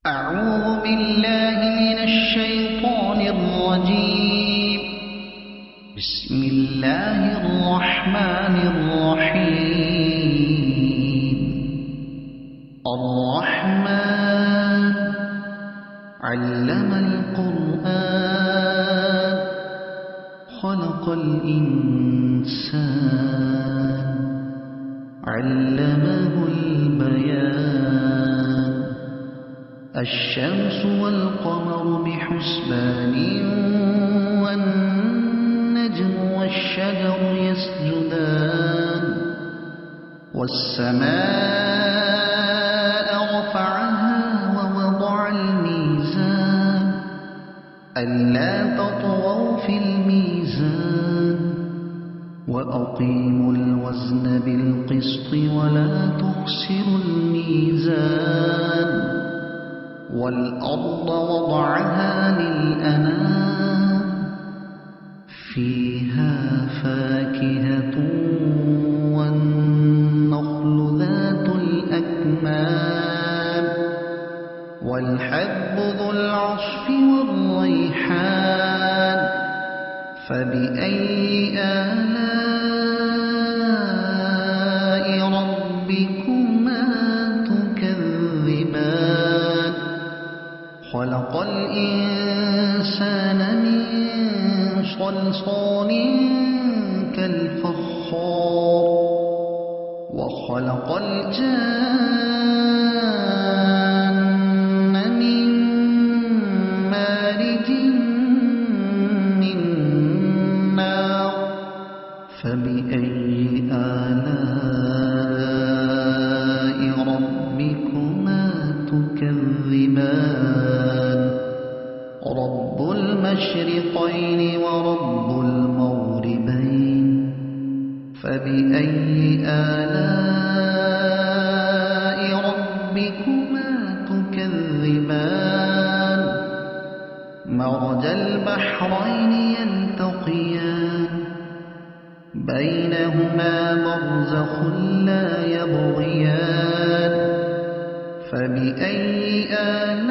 أعوذ بالله من الشيطان الرجيم. بسم الله الرحمن الرحيم. الرحمن علم القرآن خلق الإنسان علمه البيان. الشمس والقمر بحسبان والنجم والشجر يسجدان. والسماء رفعها ووضع الميزان ألا تطغوا في الميزان وأقيموا الوزن بالقسط ولا تخسروا الميزان. والأرض وضعها للأنام فيها فاكهة والنخل ذات الأكمام والحب ذو العصف والريحان. فبأي آلاء ربكما تكذبان. خلق الإنسان من صلصال كالفخار وخلق الجان من مارج من نار. فبأي آلاء ربكما تكذبان. رب المشرقين ورب المغربين. فبأي آلاء ربكما تكذبان. مرج البحرين يلتقيان بينهما برزخ لا يبغيان. فبأي آلاء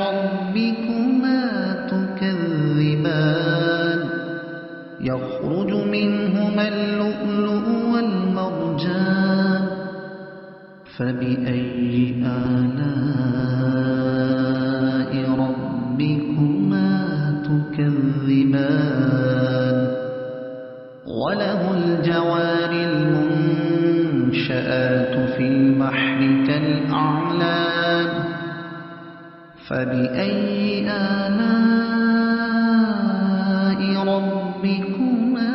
ربكما تكذبان. يخرج منهما اللؤلؤ والمرجان. فبأي آلاء ربكما تكذبان. وله الجوار المنشآت في البحر كالأعلام. فبأي آلاء ربكما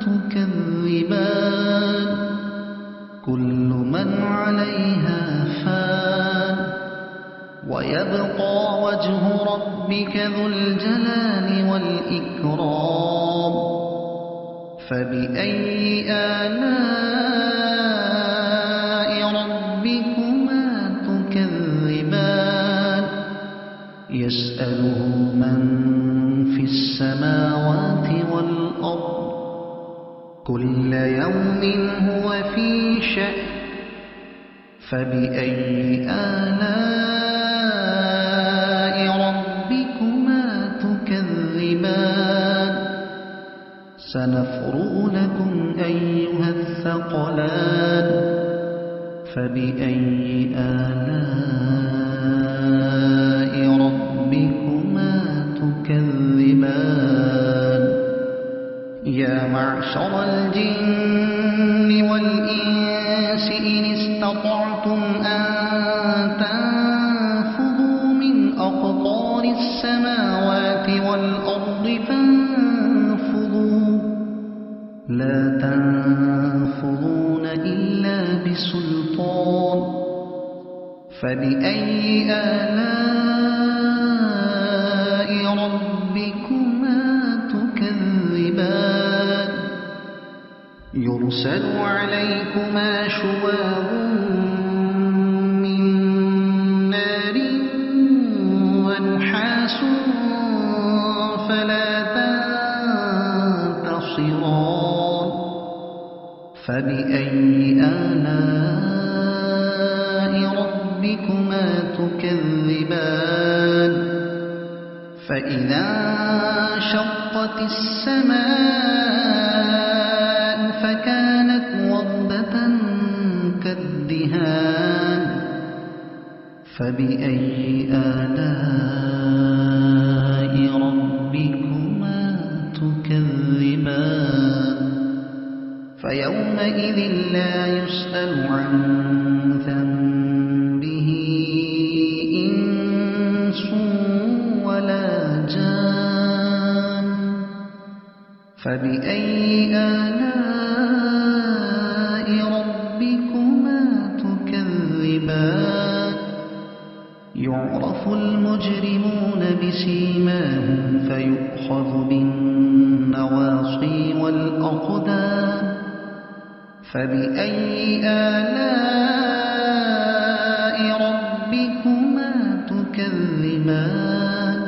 تكذبان. كل من عليها فان ويبقى وجه ربك ذو الجلال والإكرام. فبأي آلاء ربكما تكذبان. يسأله من في السماوات والأرض كل يوم هو في شأن. فبأي آلاء ربكما تكذبان. سنفرغ لكم أيها الثقلان. فبأي آلاء ربكما تكذبان. يا معشر الجن والإنس إن استطعتم أن تنفذوا من أقطار السماوات والأرض فانفذوا لا تنفذون إلا بسلطان. فبأي آلاء ربكما تكذبان. يرسل عليكما شواظ من نار ونحاس فلا تنتصران. فبأي آلاء ربكما تكذبان فإذا انشقت السماء فكانت وردة كالدهان فبأي آلاء ربكما تكذبان فيومئذ لا يسأل عن ذنبه إنس ولا جان فبأي آلاء ربكما تكذبان يعرف المجرمون بسيماهم فيؤخذ بالنواصي والأقدام فبأي آلاء ربكما تكذبان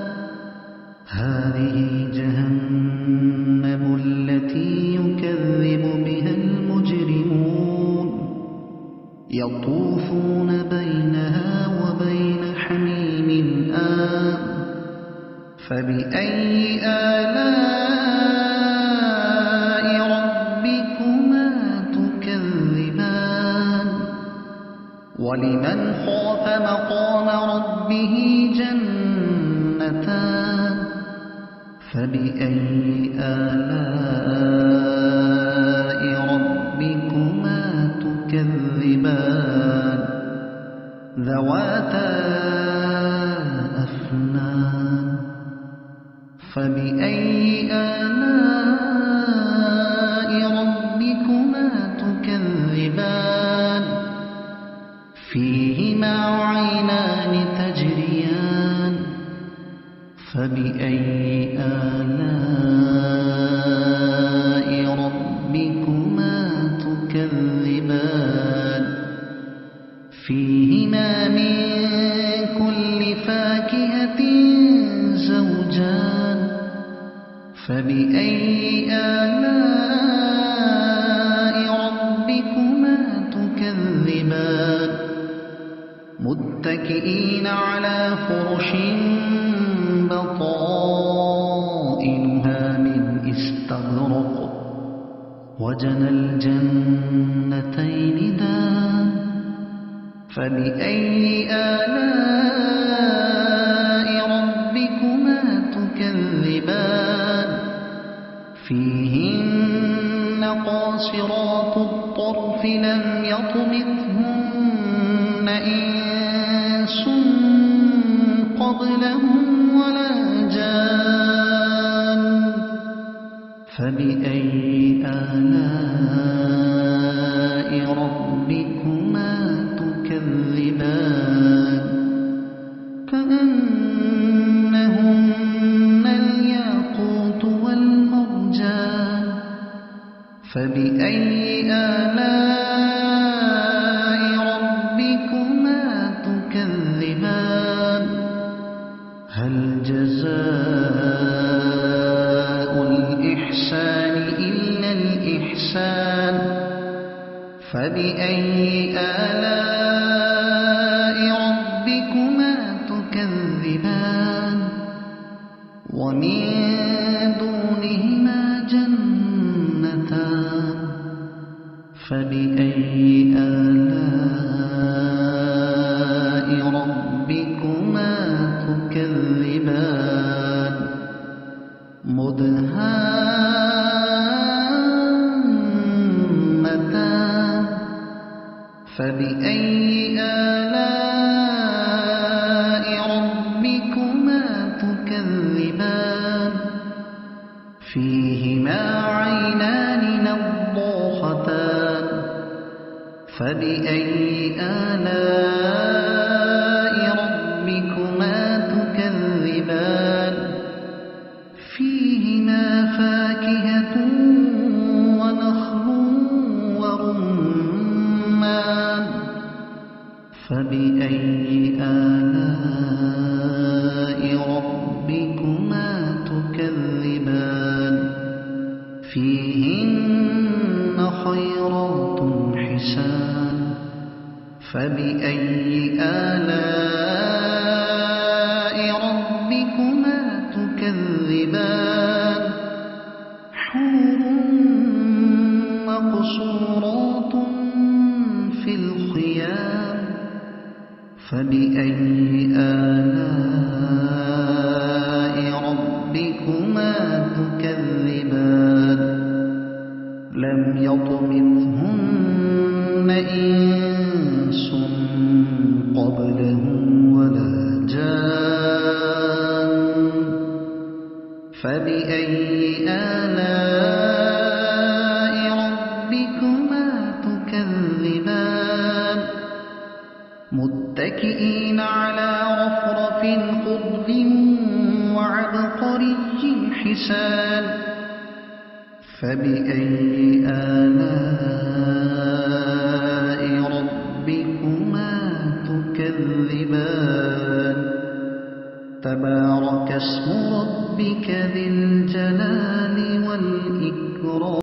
هذه جهنم التي يكذب بها المجرمون يطوفون بينها وبين حميم آن فبأي آلاء ربكما تكذبان ولمن خاف مقام ربه جنتان فبأي آلاء ربكما تكذبان ذواتا أفنان فبأي آلاء ربكما تكذبان فيهما عينان تجريان فبأي آلاء ربكما تكذبان فيهما من كل فاكهة زوجان فبأي آلاء ربكما تكذبان متكئين على فرش بطائنها من استبرق وجنى الجنتين دان فبأي آلاء ربكما تكذبان فيهن قاصرات الطرف لم يطمثهن إنس قبلهم ولا جان فبأي آلاء ربكما تكذبان كأنهن الياقوت والمرجان فبأي آلاء ربكما تكذبان هل جزاء الإحسان إلا الإحسان فبأي آلاء ربكما تكذبان ومن دونهما جنتان فبأي آلاء ربكما تكذبان مدهامتان فبأي آلاء ربكما تكذبان فيهما عينان نضاختان فبأي آلاء ربكما تكذبان فيهما فاكهة ونخل ورمان فبأي آلاء ربكما تكذبان فيهن خيرات حسان فبأي آلاء فبأي آلاء ربكما تكذبان لم يطمثهن إنس قبلهم ولا جان فبأي آلاء ربكما تكذبان متكئين على رفرف خضر وعبقري حسان فبأي آلاء ربكما تكذبان تبارك اسم ربك ذي الجلال والإكرام